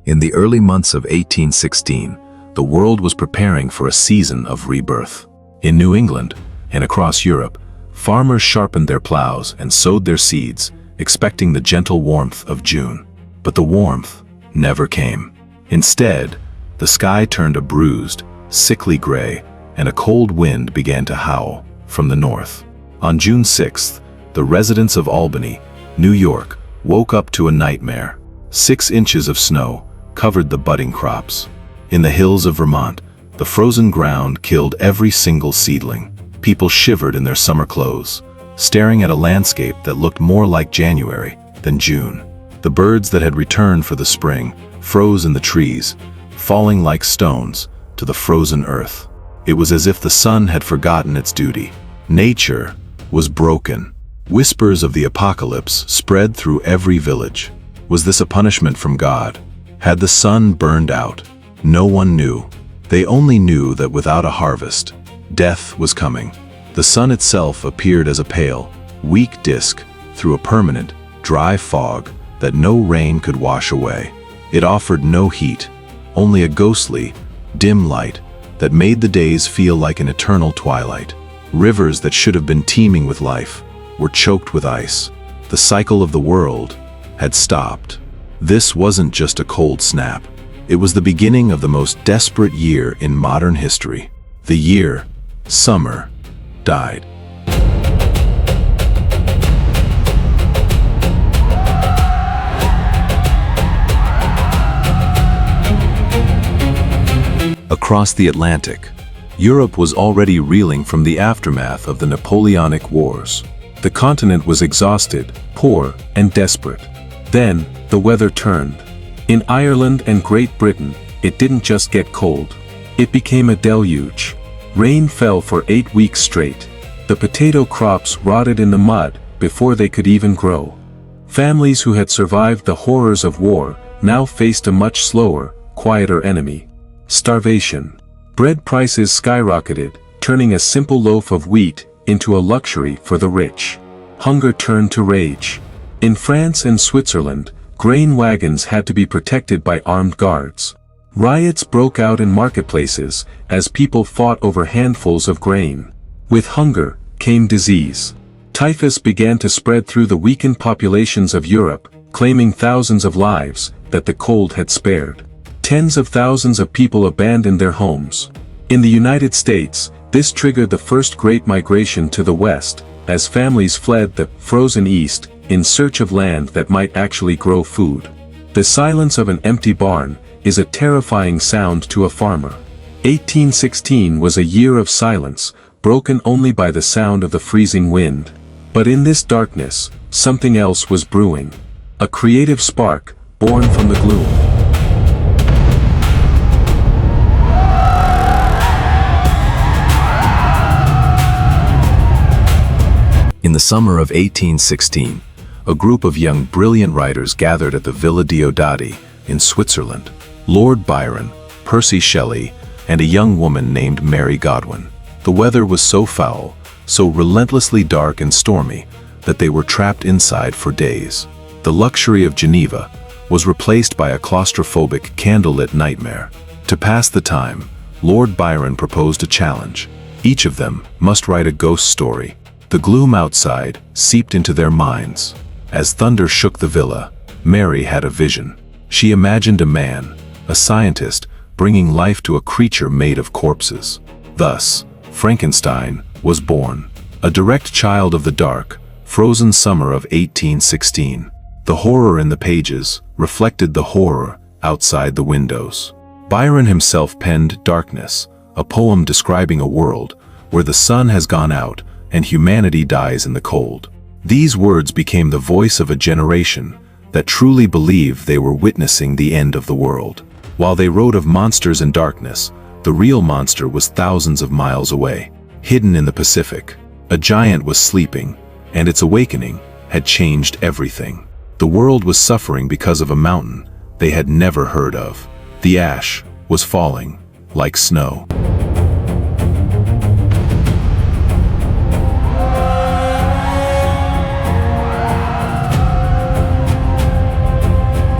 In the early months of 1816, the world was preparing for a season of rebirth. In New England and across Europe, farmers sharpened their plows and sowed their seeds, expecting the gentle warmth of June. But the warmth never came. Instead, the sky turned a bruised, sickly gray, and a cold wind began to howl from the north. On June 6th, the residents of Albany, New York, woke up to a nightmare. 6 inches of snow covered the budding crops. In the hills of Vermont, the frozen ground killed every single seedling. People shivered in their summer clothes, staring at a landscape that looked more like January than June. The birds that had returned for the spring froze in the trees, falling like stones to the frozen earth. It was as if the sun had forgotten its duty. Nature was broken. Whispers of the apocalypse spread through every village. Was this a punishment from God? Had the sun burned out? No one knew. They only knew that without a harvest, death was coming. The sun itself appeared as a pale, weak disk through a permanent, dry fog that no rain could wash away. It offered no heat, only a ghostly, dim light that made the days feel like an eternal twilight. Rivers that should have been teeming with life were choked with ice. The cycle of the world had stopped. This wasn't just a cold snap. It was the beginning of the most desperate year in modern history. The year summer died. Across the Atlantic, Europe was already reeling from the aftermath of the Napoleonic Wars. The continent was exhausted, poor, and desperate. Then, the weather turned. In Ireland and Great Britain, it didn't just get cold. It became a deluge. Rain fell for 8 weeks straight. The potato crops rotted in the mud before they could even grow. Families who had survived the horrors of war now faced a much slower, quieter enemy: starvation. Bread prices skyrocketed, turning a simple loaf of wheat into a luxury for the rich. Hunger turned to rage. In France and Switzerland, grain wagons had to be protected by armed guards. Riots broke out in marketplaces as people fought over handfuls of grain. With hunger came disease. Typhus began to spread through the weakened populations of Europe, claiming thousands of lives that the cold had spared. Tens of thousands of people abandoned their homes. In the United States, this triggered the first Great Migration to the West, as families fled the frozen East in search of land that might actually grow food. The silence of an empty barn is a terrifying sound to a farmer. 1816 was a year of silence, broken only by the sound of the freezing wind. But in this darkness, something else was brewing. A creative spark, born from the gloom. In the summer of 1816, a group of young brilliant writers gathered at the Villa Diodati in Switzerland. Lord Byron, Percy Shelley, and a young woman named Mary Godwin. The weather was so foul, so relentlessly dark and stormy, that they were trapped inside for days. The luxury of Geneva was replaced by a claustrophobic, candlelit nightmare. To pass the time, Lord Byron proposed a challenge. Each of them must write a ghost story. The gloom outside seeped into their minds. As thunder shook the villa, Mary had a vision. She imagined a man, a scientist, bringing life to a creature made of corpses. Thus, Frankenstein was born, a direct child of the dark, frozen summer of 1816. The horror in the pages reflected the horror outside the windows. Byron himself penned Darkness, a poem describing a world where the sun has gone out and humanity dies in the cold. These words became the voice of a generation that truly believed they were witnessing the end of the world. While they wrote of monsters and darkness, the real monster was thousands of miles away, hidden in the Pacific. A giant was sleeping, and its awakening had changed everything. The world was suffering because of a mountain they had never heard of. The ash was falling like snow.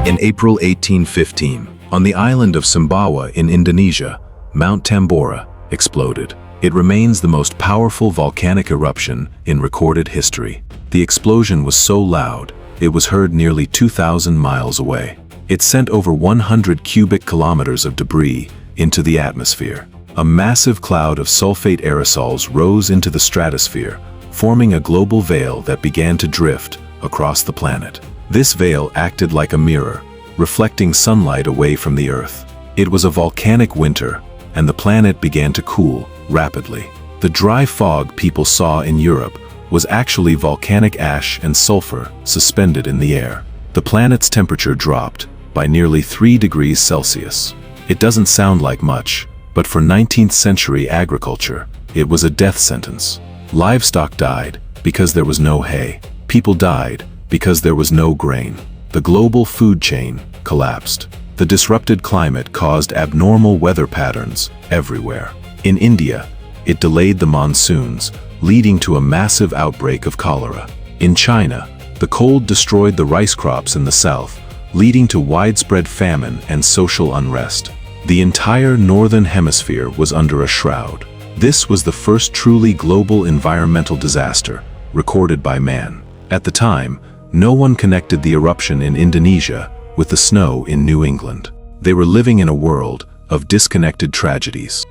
In In April 1815, on the island of Sumbawa in Indonesia, Mount Tambora exploded. It remains the most powerful volcanic eruption in recorded history. The explosion was so loud, it was heard nearly 2,000 miles away. It sent over 100 cubic kilometers of debris into the atmosphere. A massive cloud of sulfate aerosols rose into the stratosphere, forming a global veil that began to drift across the planet. This veil acted like a mirror, reflecting sunlight away from the Earth. It was a volcanic winter, and the planet began to cool rapidly. The dry fog people saw in Europe was actually volcanic ash and sulfur suspended in the air. The planet's temperature dropped by nearly 3 degrees Celsius. It doesn't sound like much, but for 19th century agriculture, it was a death sentence. Livestock died because there was no hay. People died because there was no grain. The global food chain collapsed. The disrupted climate caused abnormal weather patterns everywhere. In India, it delayed the monsoons, leading to a massive outbreak of cholera. In China, the cold destroyed the rice crops in the south, leading to widespread famine and social unrest. The entire northern hemisphere was under a shroud. This was the first truly global environmental disaster recorded by man. At the time, no one connected the eruption in Indonesia with the snow in New England. They were living in a world of disconnected tragedies.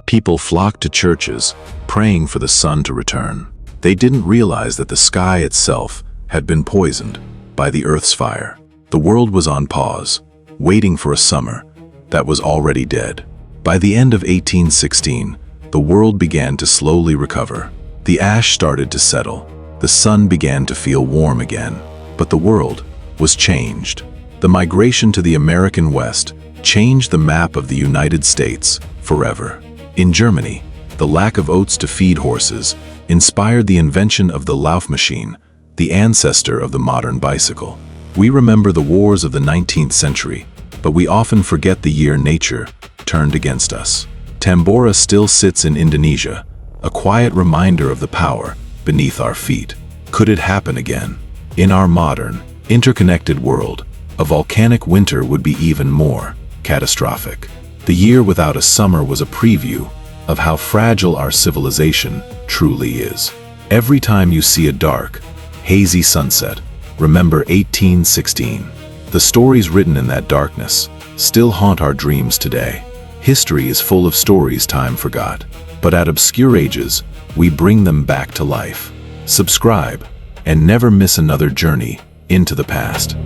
People flocked to churches, praying for the sun to return. They didn't realize that the sky itself had been poisoned by the Earth's fire. The world was on pause, waiting for a summer that was already dead. By the end of 1816, the world began to slowly recover. The ash started to settle. The sun began to feel warm again. But the world was changed. The migration to the American West changed the map of the United States forever. In Germany, the lack of oats to feed horses inspired the invention of the Lauf machine, the ancestor of the modern bicycle. We remember the wars of the 19th century, but we often forget the year nature turned against us. Tambora still sits in Indonesia, a quiet reminder of the power beneath our feet. Could it happen again? In our modern, interconnected world, a volcanic winter would be even more catastrophic. The year without a summer was a preview of how fragile our civilization truly is. Every time you see a dark, hazy sunset, remember 1816. The stories written in that darkness still haunt our dreams today. History is full of stories time forgot, but at Obscure Ages, we bring them back to life. Subscribe and never miss another journey into the past.